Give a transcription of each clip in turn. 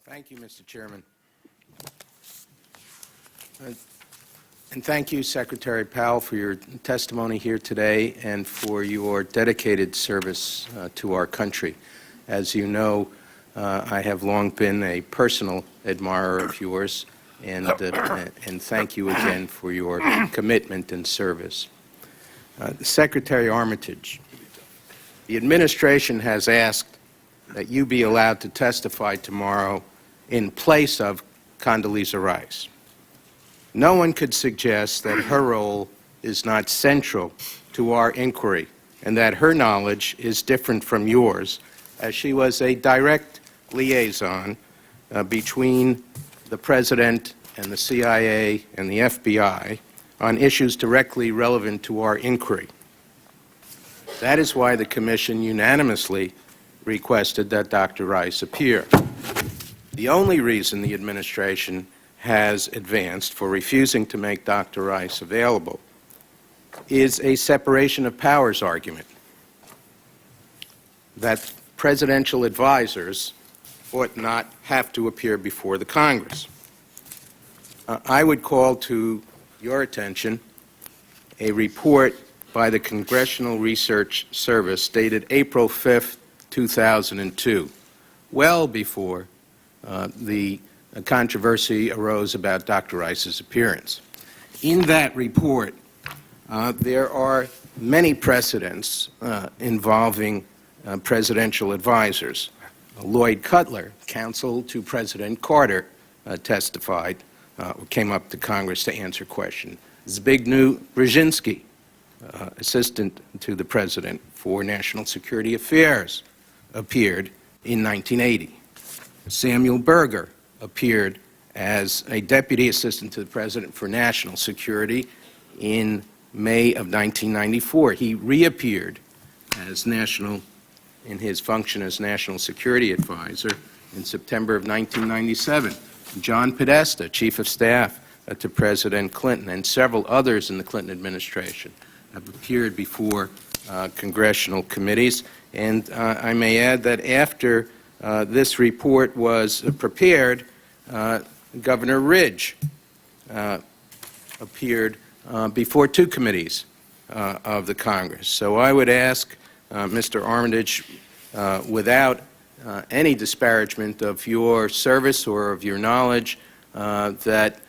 Thank you, Mr. Chairman. And thank you, Secretary Powell, for your testimony here today and for your dedicated service to our country. As you know, I have long been a personal admirer of yours, and thank you again for your commitment and service. Secretary Armitage, the administration has asked that you be allowed to testify tomorrow in place of Condoleezza Rice. No one could suggest that her role is not central to our inquiry and that her knowledge is different from yours, as she was a direct liaison between the President and the CIA and the FBI on issues directly relevant to our inquiry. That is why the Commission unanimously requested that Dr. Rice appear. The only reason the administration has advanced for refusing to make Dr. Rice available is a separation of powers argument, that presidential advisors ought not have to appear before the Congress. I would call to your attention a report by the Congressional Research Service dated April 5th, 2002, well before the controversy arose about Dr. Rice's appearance. In that report, there are many precedents involving presidential advisors. Lloyd Cutler, counsel to President Carter, testified, came up to Congress to answer questions. Zbigniew Brzezinski, assistant to the President for National Security Affairs, appeared in 1980. Samuel Berger appeared as a Deputy Assistant to the President for National Security in May of 1994. He reappeared as in his function as National Security Advisor in September of 1997. John Podesta, Chief of Staff to President Clinton, and several others in the Clinton administration have appeared before congressional committees. And I may add that after this report was prepared, Governor Ridge appeared before two committees of the Congress. So I would ask Mr. Armitage, without any disparagement of your service or of your knowledge, that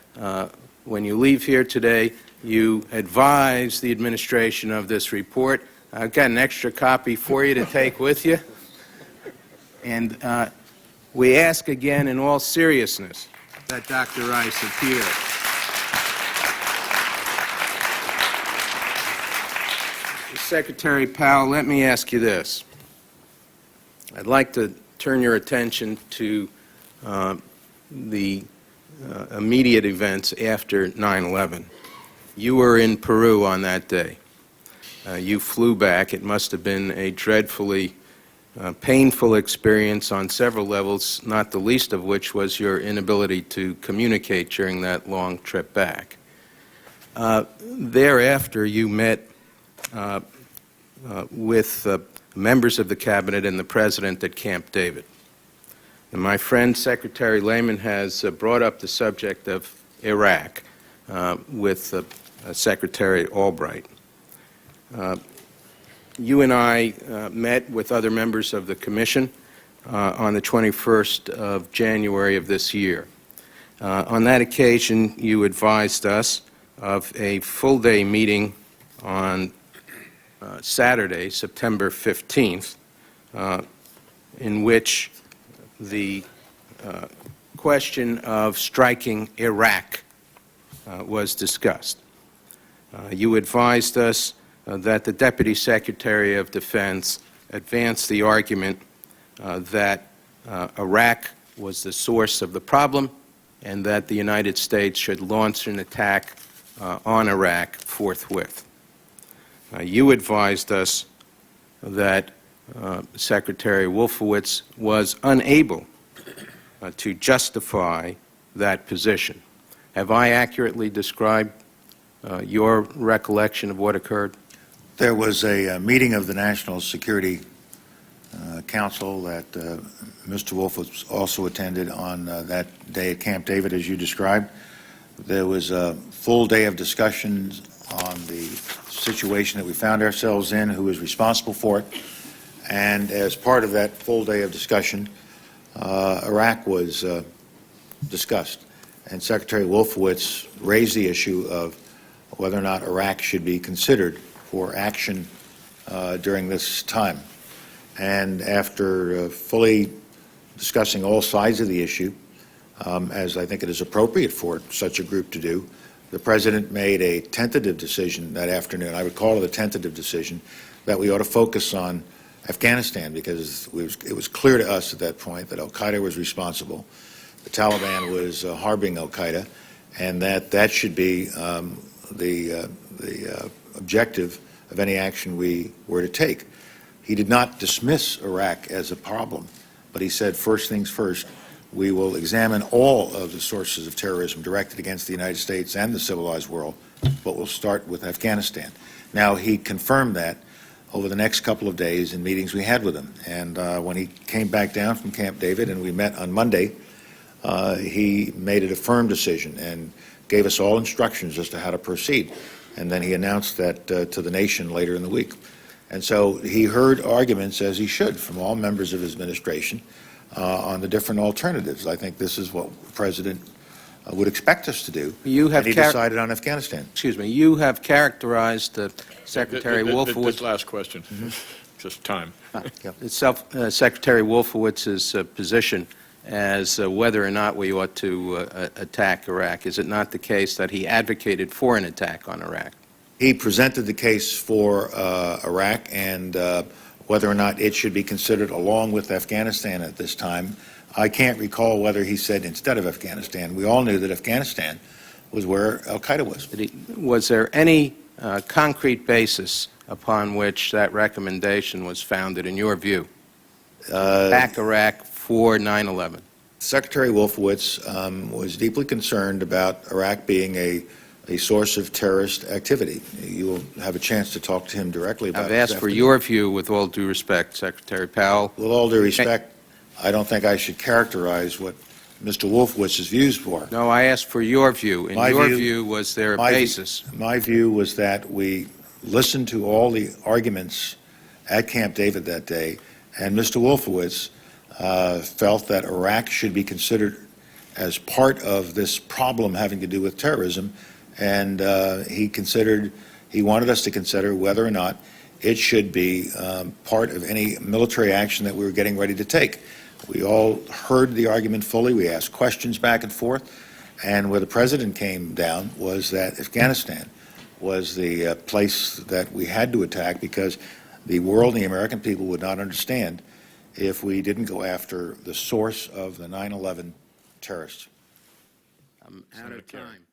when you leave here today, you advise the administration of this report. I've got an extra copy for you to take with you. And we ask again in all seriousness that Dr. Rice appear. Secretary Powell, let me ask you this. I'd like to turn your attention to the immediate events after 9/11. You were in Peru on that day. You flew back. It must have been a dreadfully painful experience on several levels, not the least of which was your inability to communicate during that long trip back. Thereafter, you met with members of the Cabinet and the President at Camp David. And my friend Secretary Lehman has brought up the subject of Iraq with Secretary Albright. You and I met with other members of the Commission on the 21st of January of this year. On that occasion, you advised us of a full-day meeting on Saturday, September 15th, in which the question of striking Iraq was discussed. You advised us that the Deputy Secretary of Defense advanced the argument that Iraq was the source of the problem and that the United States should launch an attack on Iraq forthwith. You advised us that Secretary Wolfowitz was unable to justify that position. Have I accurately described your recollection of what occurred? There was a meeting of the National Security council that Mr. Wolfowitz also attended on that day at Camp David, as you described. There was a full day of discussions on the situation that we found ourselves in, who was responsible for it, and as part of that full day of discussion, Iraq was discussed, and Secretary Wolfowitz raised the issue of whether or not Iraq should be considered for action during this time. And after fully discussing all sides of the issue, as I think it is appropriate for such a group to do, the President made a tentative decision that afternoon. I would call it a tentative decision that we ought to focus on Afghanistan, because it was clear to us at that point that al-Qaeda was responsible, the Taliban was harboring al-Qaeda, and that should be the objective of any action we were to take. He did not dismiss Iraq as a problem, but he said, first things first, we will examine all of the sources of terrorism directed against the United States and the civilized world, but we'll start with Afghanistan. Now, he confirmed that over the next couple of days in meetings we had with him. And when he came back down from Camp David and we met on Monday, he made it a firm decision and gave us all instructions as to how to proceed. And then he announced that to the nation later in the week. And so he heard arguments, as he should, from all members of his administration on the different alternatives. I think this is what the President would expect us to do. And he decided on Afghanistan. Excuse me. You have characterized Secretary Wolfowitz. This last question. Just time. Secretary Wolfowitz's position as whether or not we ought to attack Iraq. Is it not the case that he advocated for an attack on Iraq? He presented the case for Iraq and whether or not it should be considered along with Afghanistan at this time. I can't recall whether he said instead of Afghanistan. We all knew that Afghanistan was where al-Qaeda was. Was there any concrete basis upon which that recommendation was founded, in your view? Attack Iraq for 9/11. Secretary Wolfowitz was deeply concerned about Iraq being a source of terrorist activity. You will have a chance to talk to him directly about it. I've asked for your view, with all due respect, Secretary Powell. With all due respect, I don't think I should characterize what Mr. Wolfowitz's views were. No, I asked for your view. In your view, was there a basis? My view was that we listened to all the arguments at Camp David that day, and Mr. Wolfowitz felt that Iraq should be considered as part of this problem having to do with terrorism, and he wanted us to consider whether or not it should be part of any military action that we were getting ready to take. We all heard the argument fully. We asked questions back and forth, and where the President came down was that Afghanistan was the place that we had to attack, because the world and the American people would not understand if we didn't go after the source of the 9/11 terrorists. I'm out of time.